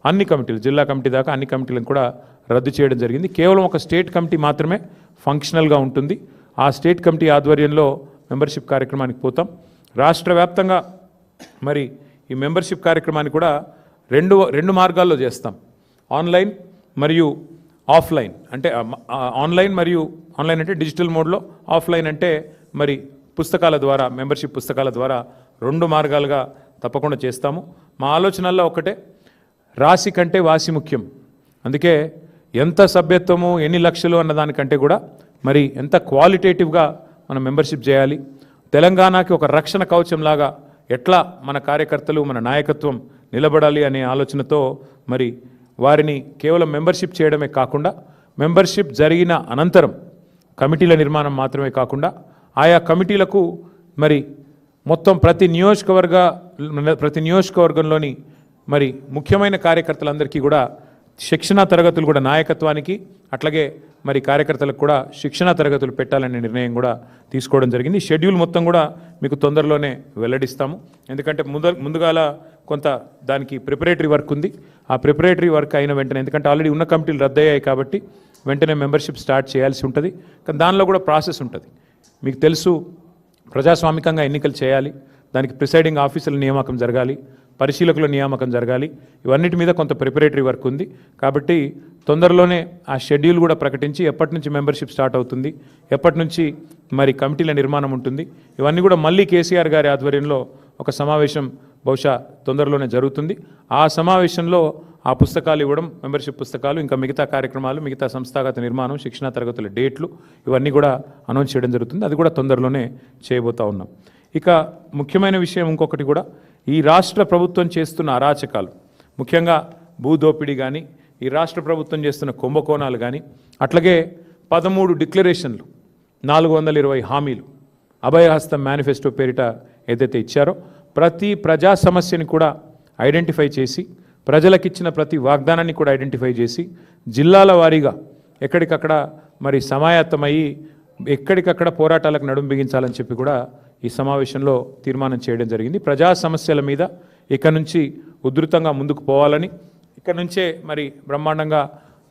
అన్ని కమిటీలు జిల్లా కమిటీ దాకా అన్ని కమిటీలను కూడా రద్దు చేయడం జరిగింది. కేవలం ఒక స్టేట్ కమిటీ మాత్రమే ఫంక్షనల్గా ఉంటుంది. ఆ స్టేట్ కమిటీ ఆధ్వర్యంలో మెంబర్షిప్ కార్యక్రమానికి పోతాం. రాష్ట్ర వ్యాప్తంగా మరి ఈ మెంబర్షిప్ కార్యక్రమాన్ని కూడా రెండు మార్గాల్లో చేస్తాం. ఆన్లైన్ మరియు ఆఫ్లైన్. అంటే ఆన్లైన్ అంటే డిజిటల్ మోడ్లో, ఆఫ్లైన్ అంటే మరి పుస్తకాల ద్వారా, మెంబర్షిప్ పుస్తకాల ద్వారా 2 మార్గాలుగా తప్పకుండా చేస్తాము. మా ఆలోచనల్లో ఒకటే, రాశి కంటే వాసి ముఖ్యం. అందుకే ఎంత సభ్యత్వము ఎన్ని లక్షలు అన్నదానికంటే కూడా మరి ఎంత క్వాలిటేటివ్గా మనం మెంబర్షిప్ చేయాలి, తెలంగాణకి ఒక రక్షణ కవచంలాగా ఎట్లా మన కార్యకర్తలు మన నాయకత్వం నిలబడాలి అనే ఆలోచనతో మరి వారిని కేవలం మెంబర్షిప్ చేయడమే కాకుండా, మెంబర్షిప్ జరిగిన అనంతరం కమిటీల నిర్మాణం మాత్రమే కాకుండా ఆయా కమిటీలకు మరి మొత్తం ప్రతి నియోజకవర్గంలోని మరి ముఖ్యమైన కార్యకర్తలందరికీ కూడా శిక్షణా తరగతులు కూడా నాయకత్వానికి అట్లాగే మరి కార్యకర్తలకు కూడా శిక్షణా తరగతులు పెట్టాలనే నిర్ణయం కూడా తీసుకోవడం జరిగింది. షెడ్యూల్ మొత్తం కూడా మీకు తొందరలోనే వెల్లడిస్తాము. ఎందుకంటే ముందుగాల కొంత దానికి ప్రిపరేటరీ వర్క్ ఉంది. ఆ ప్రిపరేటరీ వర్క్ అయిన వెంటనే, ఎందుకంటే ఆల్రెడీ ఉన్న కమిటీలు రద్దయ్యాయి కాబట్టి వెంటనే మెంబర్షిప్ స్టార్ట్ చేయాల్సి ఉంటుంది. కానీ దానిలో కూడా ప్రాసెస్ ఉంటుంది. మీకు తెలుసు, ప్రజాస్వామికంగా ఎన్నికలు చేయాలి, దానికి ప్రిసైడింగ్ ఆఫీసర్ల నియామకం జరగాలి, పరిశీలకుల నియామకం జరగాలి. ఇవన్నిటి మీద కొంత ప్రిపరేటరీ వర్క్ ఉంది. కాబట్టి తొందరలోనే ఆ షెడ్యూల్ కూడా ప్రకటించి ఎప్పటి నుంచి మెంబర్షిప్ స్టార్ట్ అవుతుంది, ఎప్పటి నుంచి మరి కమిటీల నిర్మాణం ఉంటుంది, ఇవన్నీ కూడా మళ్ళీ కేసీఆర్ గారి ఆధ్వర్యంలో ఒక సమావేశం బహుశా తొందరలోనే జరుగుతుంది. ఆ సమావేశంలో ఆ పుస్తకాలు ఇవ్వడం, మెంబర్షిప్ పుస్తకాలు, ఇంకా మిగతా కార్యక్రమాలు, మిగతా సంస్థాగత నిర్మాణం, శిక్షణా తరగతుల డేట్లు ఇవన్నీ కూడా అనౌన్స్ చేయడం జరుగుతుంది. అది కూడా తొందరలోనే చేయబోతా ఉన్నాం. ఇక ముఖ్యమైన విషయం ఇంకొకటి కూడా, ఈ రాష్ట్ర ప్రభుత్వం చేస్తున్న అరాచకాలు, ముఖ్యంగా భూదోపిడీ కానీ, ఈ రాష్ట్ర ప్రభుత్వం చేస్తున్న కుంభకోణాలు కానీ, అట్లాగే 13 డిక్లరేషన్లు, 420 హామీలు, అభయహస్తం మేనిఫెస్టో పేరిట ఏదైతే ఇచ్చారో ప్రతి ప్రజా సమస్యని కూడా ఐడెంటిఫై చేసి, ప్రజలకిచ్చిన ప్రతి వాగ్దానాన్ని కూడా ఐడెంటిఫై చేసి, జిల్లాల వారీగా ఎక్కడికక్కడ మరి సమాయత్తమయ్యి ఎక్కడికక్కడ పోరాటాలకు నడుం బిగించాలని చెప్పి కూడా ఈ సమావేశంలో తీర్మానం చేయడం జరిగింది. ప్రజా సమస్యల మీద ఇక నుంచి ఉధృతంగా ముందుకు పోవాలని, ఇక నుంచే మరి బ్రహ్మాండంగా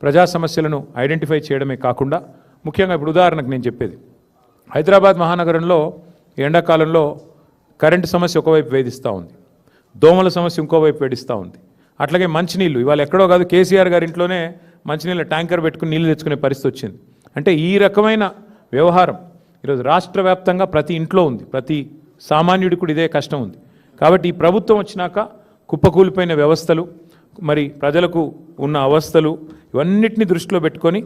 ప్రజా సమస్యలను ఐడెంటిఫై చేయడమే కాకుండా, ముఖ్యంగా ఇప్పుడు ఉదాహరణకు నేను చెప్పేది, హైదరాబాద్ మహానగరంలో ఎండాకాలంలో కరెంటు సమస్య ఒకవైపు వేధిస్తూ ఉంది, దోమల సమస్య ఇంకోవైపు వేధిస్తూ ఉంది. అట్లాగే మంచినీళ్ళు, ఇవాళ ఎక్కడో కాదు కేసీఆర్ గారి ఇంట్లోనే మంచినీళ్ళ ట్యాంకర్ పెట్టుకుని నీళ్ళు తెచ్చుకునే పరిస్థితి వచ్చింది. అంటే ఈ రకమైన వ్యవహారం ఈరోజు రాష్ట్ర వ్యాప్తంగా ప్రతి ఇంట్లో ఉంది, ప్రతి సామాన్యుడికి కూడా ఇదే కష్టం ఉంది. కాబట్టి ఈ ప్రభుత్వం వచ్చినాక కుప్పకూలిపోయిన వ్యవస్థలు, మరి ప్రజలకు ఉన్న అవస్థలు, ఇవన్నిటిని దృష్టిలో పెట్టుకొని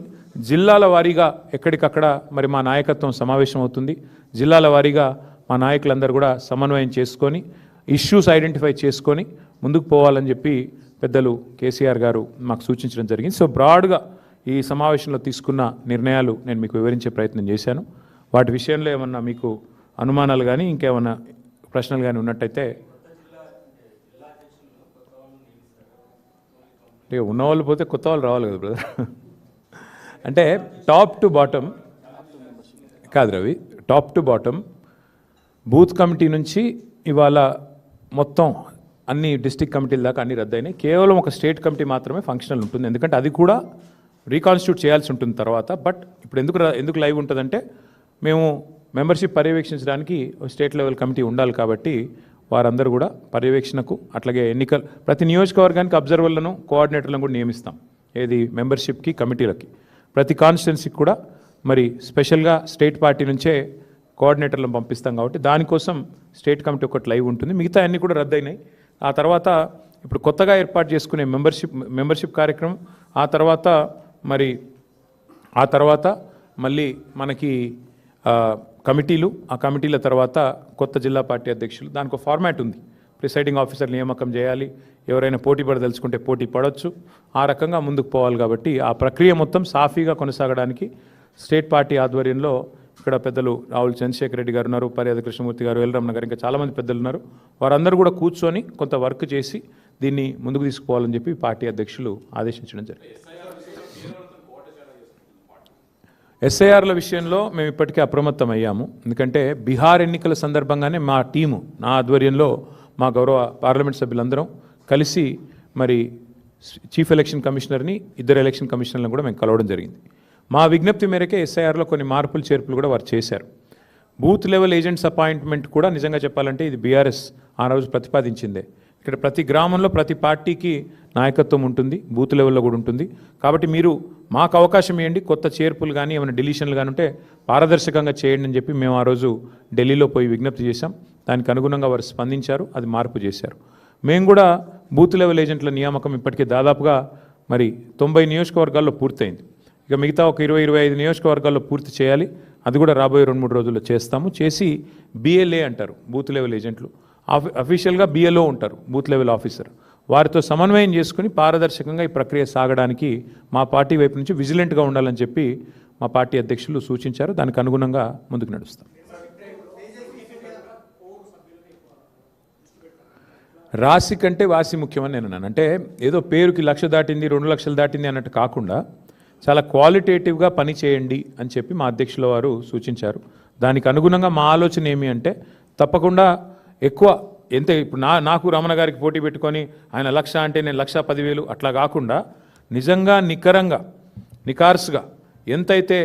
జిల్లాల వారీగా ఎక్కడికక్కడ మరి మా నాయకత్వం సమావేశం అవుతుంది. జిల్లాల వారీగా మా నాయకులందరూ కూడా సమన్వయం చేసుకొని ఇష్యూస్ ఐడెంటిఫై చేసుకొని ముందుకు పోవాలని చెప్పి పెద్దలు కేసీఆర్ గారు మాకు సూచించడం జరిగింది. సో బ్రాడ్గా ఈ సమావేశంలో తీసుకున్న నిర్ణయాలు నేను మీకు వివరించే ప్రయత్నం చేశాను. వాటి విషయంలో ఏమన్నా మీకు అనుమానాలు కానీ ఇంకేమన్నా ప్రశ్నలు కానీ ఉన్నట్టయితే, ఉన్నవాళ్ళు పోతే కొత్త వాళ్ళు రావాలి కదా బ్రదర్. అంటే టాప్ టు బాటమ్ కాదు Ravi, top to bottom booth committee నుంచి ఇవాళ మొత్తం అన్ని డిస్ట్రిక్ట్ కమిటీల దాకా అన్ని రద్దయినాయి. కేవలం ఒక స్టేట్ కమిటీ మాత్రమే ఫంక్షనల్ ఉంటుంది. ఎందుకంటే అది కూడా రీకాన్స్టిట్యూట్ చేయాల్సి ఉంటుంది తర్వాత. బట్ ఇప్పుడు ఎందుకు లైవ్ ఉంటుందంటే, మేము మెంబర్షిప్ పర్యవేక్షించడానికి స్టేట్ లెవెల్ కమిటీ ఉండాలి కాబట్టి వారందరూ కూడా పర్యవేక్షణకు, అట్లాగే ఎన్నికలు ప్రతి నియోజకవర్గానికి అబ్జర్వర్లను, కోఆర్డినేటర్లను కూడా నియమిస్తాం. ఏది మెంబర్షిప్కి, కమిటీలకి. ప్రతి కాన్స్టిట్యున్సీకి కూడా మరి స్పెషల్గా స్టేట్ పార్టీ నుంచే కోఆర్డినేటర్లను పంపిస్తాం. కాబట్టి దానికోసం స్టేట్ కమిటీ ఒకటి లైవ్ ఉంటుంది. మిగతా అన్నీ కూడా రద్దయినాయి. ఆ తర్వాత ఇప్పుడు కొత్తగా ఏర్పాటు చేసుకునే మెంబర్షిప్ కార్యక్రమం, ఆ తర్వాత మళ్ళీ మనకి కమిటీలు, ఆ కమిటీల తర్వాత కొత్త జిల్లా పార్టీ అధ్యక్షులు. దానికి ఒక ఫార్మాట్ ఉంది. ప్రిసైడింగ్ ఆఫీసర్ నియామకం చేయాలి, ఎవరైనా పోటీ పడదలుచుకుంటే పోటీ పడవచ్చు, ఆ రకంగా ముందుకు పోవాలి. కాబట్టి ఆ ప్రక్రియ మొత్తం సాఫీగా కొనసాగడానికి స్టేట్ పార్టీ ఆధ్వర్యంలో ఇక్కడ పెద్దలు రావుల చంద్రశేఖర్ రెడ్డి గారు ఉన్నారు, పర్యాద కృష్ణమూర్తి గారు, ఎల్ రమణ గారు, ఇంకా చాలామంది పెద్దలు ఉన్నారు. వారందరూ కూడా కూర్చొని కొంత వర్క్ చేసి దీన్ని ముందుకు తీసుకుపోవాలని చెప్పి పార్టీ అధ్యక్షులు ఆదేశించడం జరిగింది. ఎస్ఐఆర్ల విషయంలో మేము ఇప్పటికే అప్రమత్తం అయ్యాము. ఎందుకంటే బీహార్ ఎన్నికల సందర్భంగానే మా టీము, నా ఆధ్వర్యంలో మా గౌరవ పార్లమెంట్ సభ్యులందరం కలిసి మరి చీఫ్ ఎలక్షన్ కమిషనర్ని, 2 ఎలక్షన్ కమిషనర్లను కూడా మేము కలవడం జరిగింది. మా విజ్ఞప్తి మేరకే ఎస్ఐఆర్లో కొన్ని మార్పులు చేర్పులు కూడా వారు చేశారు. బూత్ లెవెల్ ఏజెంట్స్ అపాయింట్మెంట్ కూడా నిజంగా చెప్పాలంటే ఇది బీఆర్ఎస్ ఆ రోజు ప్రతిపాదించిందే. ఇక్కడ ప్రతి గ్రామంలో ప్రతి పార్టీకి నాయకత్వం ఉంటుంది, బూత్ లెవెల్లో కూడా ఉంటుంది. కాబట్టి మీరు మాకు అవకాశం ఇవ్వండి, కొత్త చేర్పులు కానీ ఏమైనా డిలీషన్లు కానీ ఉంటే పారదర్శకంగా చేయండి అని చెప్పి మేము ఆ రోజు ఢిల్లీలో పోయి విజ్ఞప్తి చేశాం. దానికి అనుగుణంగా వారు స్పందించారు, అది మార్పు చేశారు. మేము కూడా బూత్ లెవెల్ ఏజెంట్ల నియామకం ఇప్పటికే దాదాపుగా మరి 90 నియోజకవర్గాల్లో పూర్తయింది. ఇక మిగతా ఒక 20-25 నియోజకవర్గాల్లో పూర్తి చేయాలి. అది కూడా రాబోయే 2-3 రోజుల్లో చేస్తాము. చేసి BLA అంటారు బూత్ లెవెల్ ఏజెంట్లు, అఫీషియల్గా BLO ఉంటారు బూత్ లెవెల్ ఆఫీసర్. వారితో సమన్వయం చేసుకుని పారదర్శకంగా ఈ ప్రక్రియ సాగడానికి మా పార్టీ వైపు నుంచి విజిలెంట్గా ఉండాలని చెప్పి మా పార్టీ అధ్యక్షులు సూచించారు. దానికి అనుగుణంగా ముందుకు నడుస్తాం. రాశి కంటే వాసి ముఖ్యమని నేను అన్నాను. అంటే ఏదో పేరుకి 1,00,000 దాటింది 2 లక్షలు దాటింది అన్నట్టు కాకుండా చాలా క్వాలిటేటివ్గా పని చేయండి అని చెప్పి మా అధ్యక్షుల వారు సూచించారు. దానికి అనుగుణంగా మా ఆలోచన ఏమి అంటే తప్పకుండా ఎక్కువ ఎంత ఇప్పుడు నాకు రమణ గారికి పోటీ పెట్టుకొని ఆయన 1,00,000 అంటే నేను 1,10,000 అట్లా కాకుండా నిజంగా నికరంగా నికార్స్గా ఎంతైతే